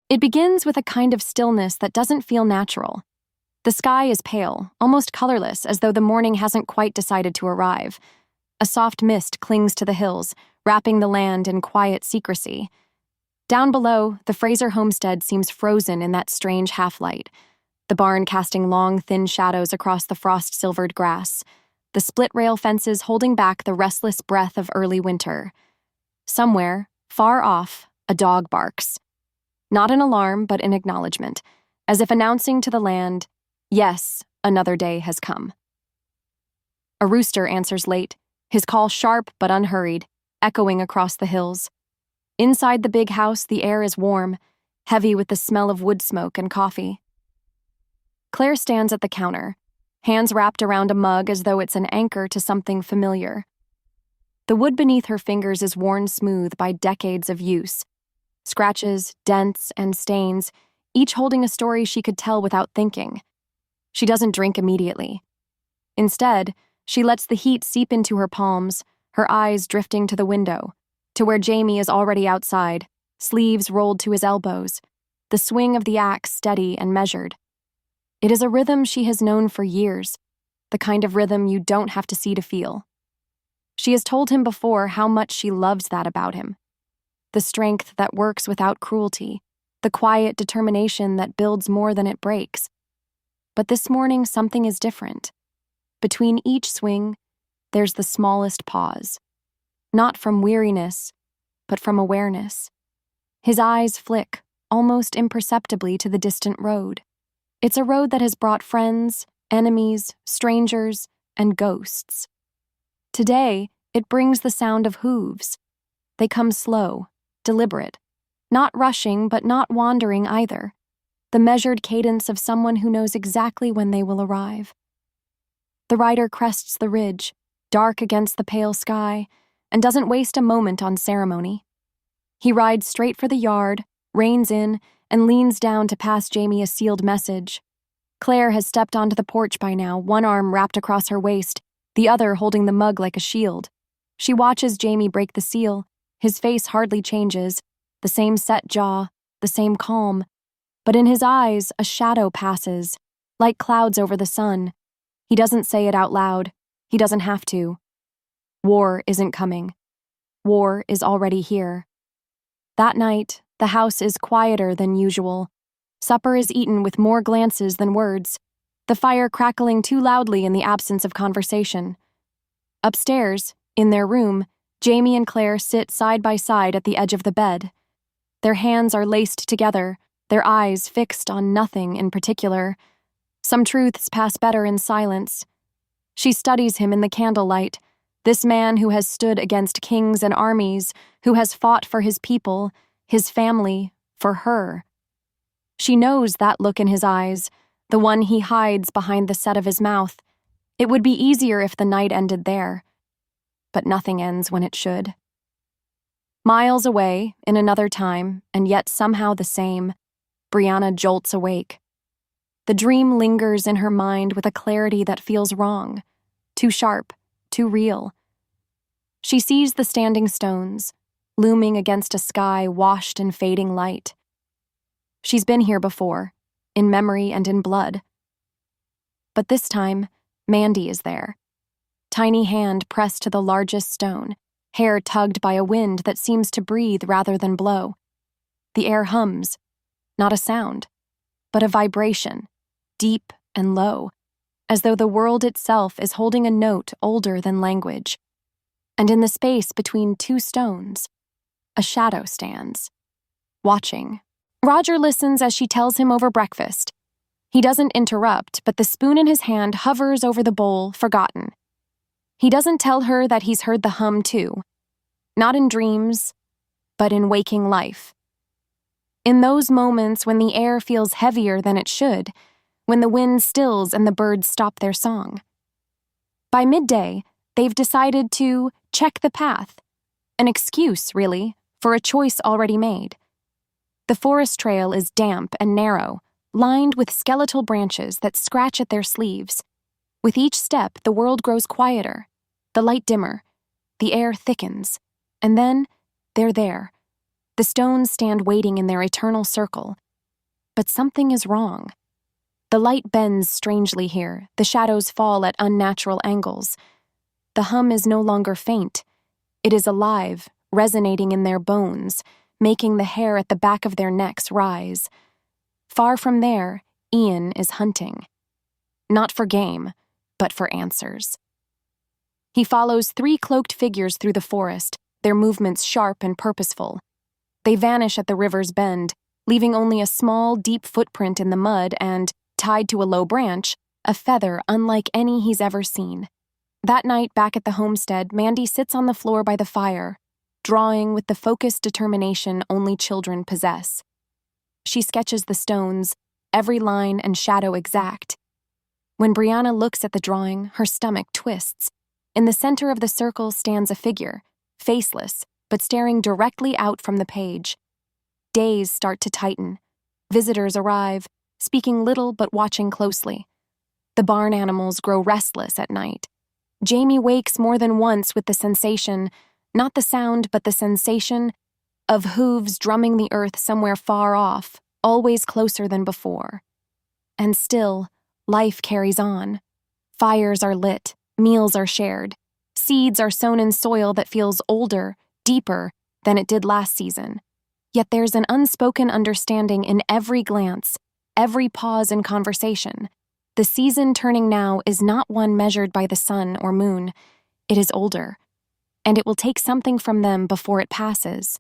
It begins with a kind of stillness that doesn't feel natural. The sky is pale, almost colorless, as though the morning hasn't quite decided to arrive. A soft mist clings to the hills, wrapping the land in quiet secrecy. Down below, the Fraser homestead seems frozen in that strange half-light, the barn casting long, thin shadows across the frost-silvered grass, the split-rail fences holding back the restless breath of early winter. Somewhere, far off, a dog barks. Not an alarm, but an acknowledgement, as if announcing to the land, yes, another day has come. A rooster answers late, his call sharp but unhurried, echoing across the hills. Inside the big house, the air is warm, heavy with the smell of wood smoke and coffee. Claire stands at the counter, hands wrapped around a mug as though it's an anchor to something familiar. The wood beneath her fingers is worn smooth by decades of use. Scratches, dents, and stains, each holding a story she could tell without thinking. She doesn't drink immediately. Instead, she lets the heat seep into her palms, her eyes drifting to the window, to where Jamie is already outside, sleeves rolled to his elbows, the swing of the axe steady and measured. It is a rhythm she has known for years, the kind of rhythm you don't have to see to feel. She has told him before how much she loves that about him. The strength that works without cruelty, the quiet determination that builds more than it breaks. But this morning something is different. Between each swing, there's the smallest pause. Not from weariness, but from awareness. His eyes flick, almost imperceptibly, to the distant road. It's a road that has brought friends, enemies, strangers, and ghosts. Today, it brings the sound of hooves. They come slow, deliberate, not rushing but not wandering either, the measured cadence of someone who knows exactly when they will arrive. The rider crests the ridge, dark against the pale sky, and doesn't waste a moment on ceremony. He rides straight for the yard, reins in, and leans down to pass Jamie a sealed message. Claire has stepped onto the porch by now, one arm wrapped across her waist, the other holding the mug like a shield. She watches Jamie break the seal. His face hardly changes, the same set jaw, the same calm, but in his eyes a shadow passes, like clouds over the sun. He doesn't say it out loud. He doesn't have to. War isn't coming. War is already here. That night, the house is quieter than usual. Supper is eaten with more glances than words, the fire crackling too loudly in the absence of conversation. Upstairs, in their room, Jamie and Claire sit side by side at the edge of the bed. Their hands are laced together, their eyes fixed on nothing in particular. Some truths pass better in silence. She studies him in the candlelight, this man who has stood against kings and armies, who has fought for his people, his family, for her. She knows that look in his eyes, the one he hides behind the set of his mouth. It would be easier if the night ended there. But nothing ends when it should. Miles away, in another time, and yet somehow the same, Brianna jolts awake. The dream lingers in her mind with a clarity that feels wrong, too sharp, too real. She sees the standing stones, looming against a sky washed in fading light. She's been here before, in memory and in blood. But this time, Mandy is there. Tiny hand pressed to the largest stone, hair tugged by a wind that seems to breathe rather than blow. The air hums, not a sound, but a vibration, deep and low, as though the world itself is holding a note older than language. And in the space between two stones, a shadow stands, watching. Roger listens as she tells him over breakfast. He doesn't interrupt, but the spoon in his hand hovers over the bowl, forgotten. He doesn't tell her that he's heard the hum too, not in dreams, but in waking life. In those moments when the air feels heavier than it should, when the wind stills and the birds stop their song. By midday, they've decided to check the path, an excuse, really, for a choice already made. The forest trail is damp and narrow, lined with skeletal branches that scratch at their sleeves. With each step, the world grows quieter, the light dimmer, the air thickens, and then they're there, The stones stand waiting in their eternal circle. But something is wrong. The light bends strangely here, the shadows fall at unnatural angles. The hum is no longer faint. It is alive, resonating in their bones, making the hair at the back of their necks rise. Far from there, Ian is hunting. Not for game, but for answers. He follows 3 cloaked figures through the forest, their movements sharp and purposeful. They vanish at the river's bend, leaving only a small, deep footprint in the mud and, tied to a low branch, a feather unlike any he's ever seen. That night back at the homestead, Mandy sits on the floor by the fire, drawing with the focused determination only children possess. She sketches the stones, every line and shadow exact. When Brianna looks at the drawing, her stomach twists. In the center of the circle stands a figure, faceless, but staring directly out from the page. Days start to tighten. Visitors arrive, speaking little but watching closely. The barn animals grow restless at night. Jamie wakes more than once with the sensation, not the sound but the sensation, of hooves drumming the earth somewhere far off, always closer than before. And still, life carries on. Fires are lit, meals are shared. Seeds are sown in soil that feels older, deeper, than it did last season. Yet there's an unspoken understanding in every glance, every pause in conversation. The season turning now is not one measured by the sun or moon. It is older, and it will take something from them before it passes.